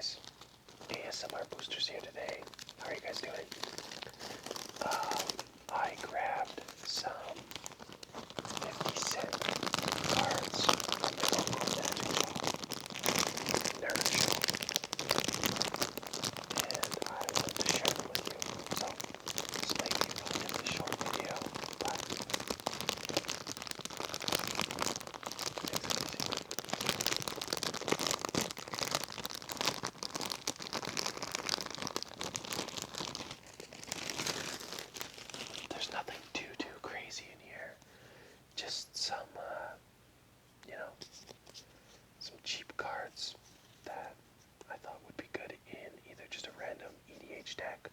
guys, ASMR Boosters here today. How are you guys doing? I grabbed some 50-cent cards from the local magic shop, Nerd Shop, and I wanted to share them with you. So, this might be a relatively short video, but there's nothing too crazy in here. Just some, some cheap cards that I thought would be good in either just a random EDH deck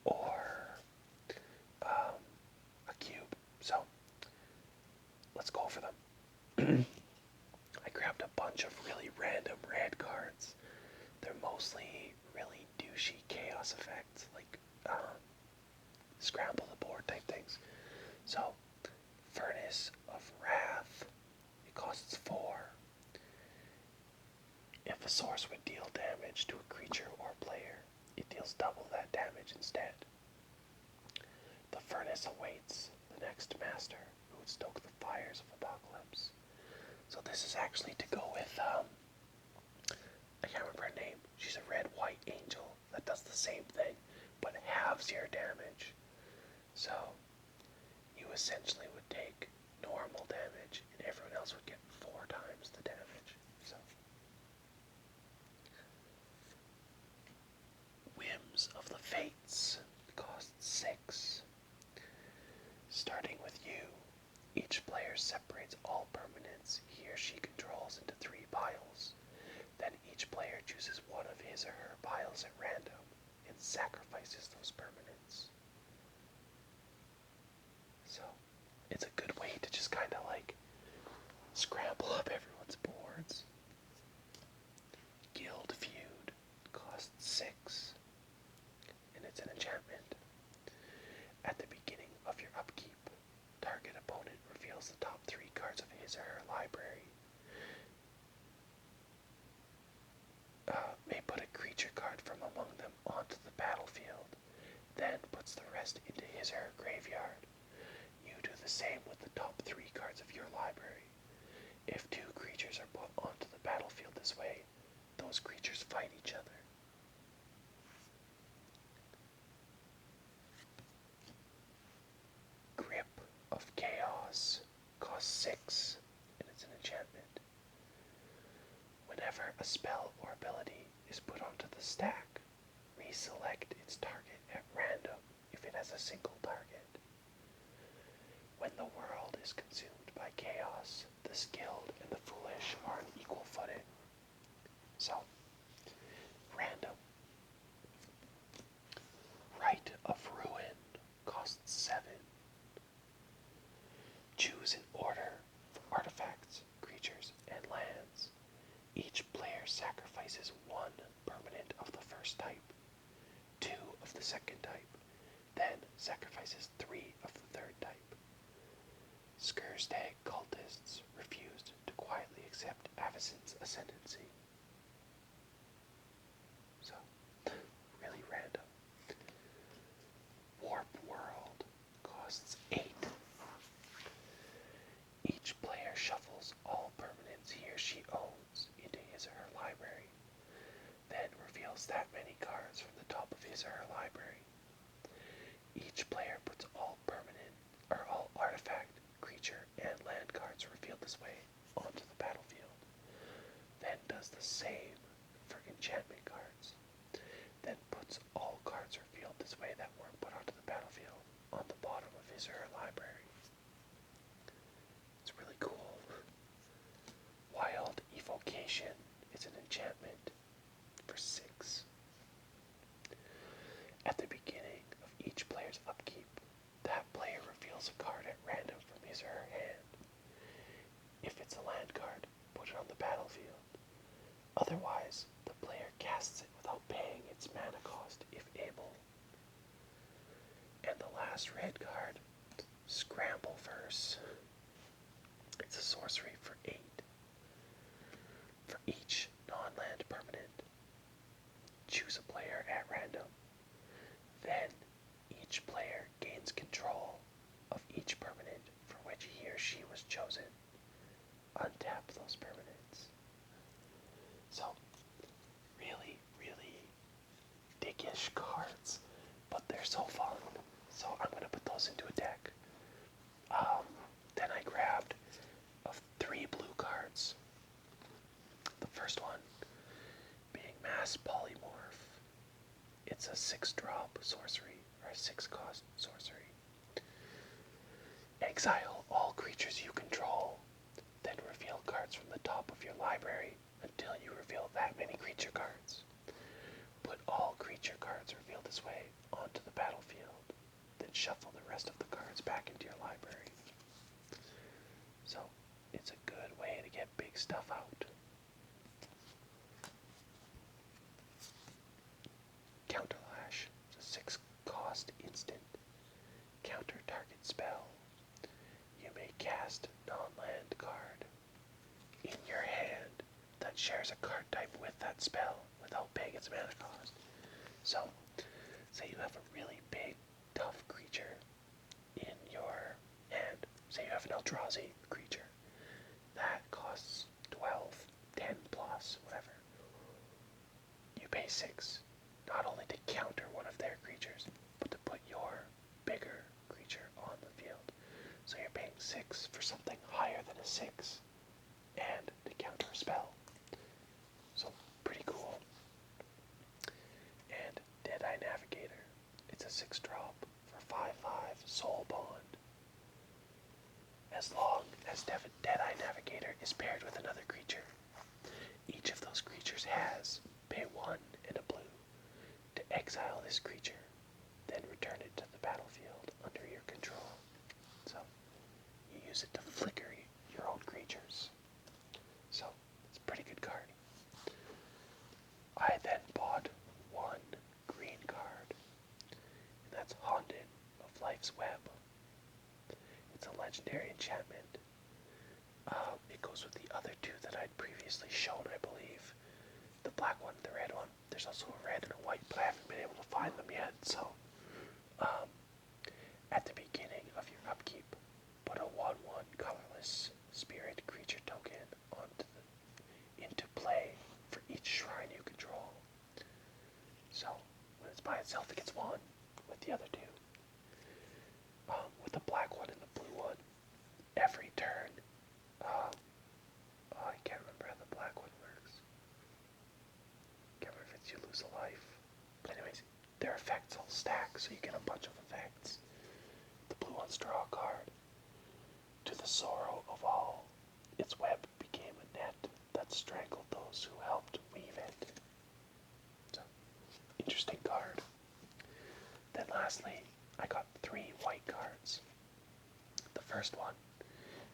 or a cube. So let's go over them. I grabbed a bunch of really random red cards. They're mostly really douchey chaos effects, like scramble the board type things. So, Furnace of Wrath, it costs 4. If a source would deal damage to a creature or player, it deals double that damage instead. The Furnace awaits the next master who would stoke the fires of Apocalypse. So this is actually to go with, I can't remember her name. She's a red-white angel that does the same thing, but halves your damage. So, you essentially would take normal damage, and everyone else would get 4 times the damage. So, Whims of the Fates cost 6. Starting with you, each player separates all permanents he or she controls into 3 piles. Then each player chooses one of his or her piles at random and sacrifices those permanents. So, it's a good way to just kind of like scramble up everyone's boards. Guild Feud costs 6, and it's an enchantment. At the beginning of your upkeep, target opponent reveals the top 3 cards of his or her library. May put a creature card from among them onto the battlefield, then puts the rest into his or her graveyard. You do the same with the top 3 cards of your library. If 2 creatures are put onto the battlefield this way, those creatures fight each other. Grip of Chaos costs 6, and it's an enchantment. Whenever a spell or ability is put onto the stack, reselect its target at random if it has a single target. When the world is consumed by chaos, the skilled and the foolish are on equal footing. So, random. Rite of Ruin costs 7. Choose an order for artifacts, creatures, and lands. Each player sacrifices 1 permanent of the first type, 2 of the second type, then sacrifices 3 of the third type. Skurstag cultists refused to quietly accept Avacyn's ascendancy. So, really random. Warp World costs 8. Each player shuffles all permanents he or she owns into his or her library, then reveals that many cards from the top of his or her library. Each player puts all permanent or all artifact, creature, and land cards revealed this way onto the battlefield, then does the same for enchantment cards, then puts all cards revealed this way that weren't put onto the battlefield on the bottom of his or her library. It's really cool. Wild Evocation is an enchantment for 6. At the beginning of each player's upkeep, that player reveals a card at random from his or her hand. If it's a land card, put it on the battlefield. Otherwise, the player casts it without paying its mana cost if able. And the last red card, Scrambleverse. It's a sorcery for 8. For each non-land permanent, choose a player at random. Then each player gains control of each permanent for which he or she was chosen. Untap those permanents. So, really, really dickish cards, but they're so fun. So I'm going to put those into a deck. Then I grabbed 3 blue cards. The first one being Mass Polymorph. It's a 6-drop sorcery, or a 6-cost sorcery. Exile all creatures you control, then reveal cards from the top of your library until you reveal that many creature cards. Put all creature cards revealed this way onto the battlefield, then shuffle the rest of the cards back into your library. So, it's a good way to get big stuff out. Counterlash. It's a 6-cost instant. Counter target spell. You may cast non-land card in your hand that shares a card type with that spell without paying its mana cost. So, say you have a really big, tough creature in your hand. Say you have an Eldrazi creature that costs 12, 10 plus, whatever. You pay 6, not only to counter one of their creatures, but to put your bigger creature on the field. So you're paying 6 for something higher than a 6, and to counter a spell. So, pretty cool. And Deadeye Navigator. It's a 6-drop for 5/5 Soul Bond. As long as Deadeye Navigator is paired with another creature, each of those creatures has pay 1 and a blue to exile this creature, then return it to the battlefield under your control. So, you use it to flicker your own creatures. So, it's a pretty good card. I then bought 1 green card, and that's Haunted of Life's Web. It's a legendary enchantment. It goes with the other 2 that I'd previously shown, I believe. The black one and the red one. There's also a red and a white, but I haven't been able to find them yet. So, at the beginning of your upkeep, put a 1/1 colorless spirit creature token into play for each shrine you control. So, when it's by itself, it gets 1 with the other 2. With the black one and the blue one, every turn, I can't remember how the black one works. Can't remember if it's you lose a life. But anyways, their effects all stack, so you get a bunch of effects. The blue ones draw a card. To the sorrow of all, its web became a net that strangled those who helped weave it. So, interesting card. Then lastly, I got 3 white cards. The first one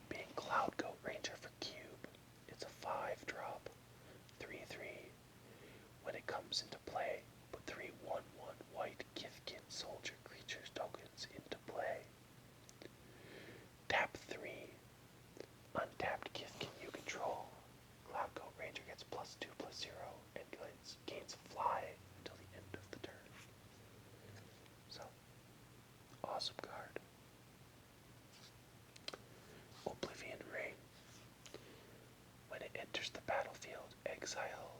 being Cloud Goat Ranger for Cube. It's a 5-drop, 3/3. When it comes into play, put 3 1/1 white Kithkin Soldier creatures tokens into play. Tap 3. Untapped Kithkin you control. Cloud Goat Ranger gets +2/+0 and gains Fly until the end of the turn. So, awesome card. Oblivion Ring. When it enters the battlefield, exile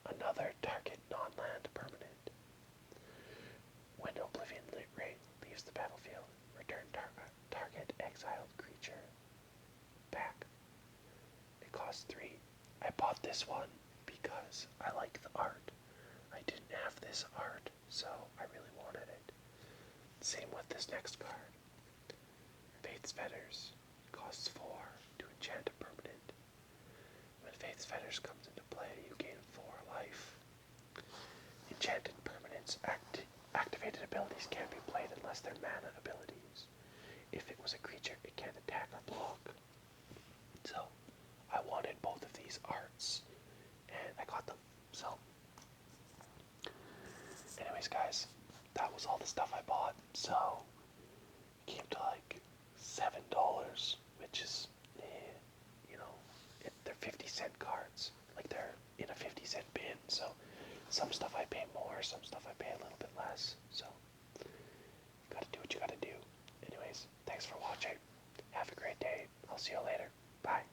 another target non-land permanent. When Oblivion Ring leaves the battlefield, return target exiled creature back. It costs 3. I bought this one because I like the art. I didn't have this art, so I really wanted it. Same with this next card. Faith's Fetters. Costs 4 to enchant a permanent. When Faith's Fetters comes into play, you gain 4 life. Enchanted permanents activated abilities can't be played unless they're mana abilities. If it was a creature, it can't attack or block. So, I wanted both of these arts, and I got them. So, anyways guys, that was all the stuff I bought. So, it came to like $7, which is, they're 50-cent cards. Like, they're in a 50-cent bin. So some stuff I pay more, some stuff I pay a little bit less. So you gotta do what you gotta do. Anyways, thanks for watching. Have a great day. I'll see you later. Bye.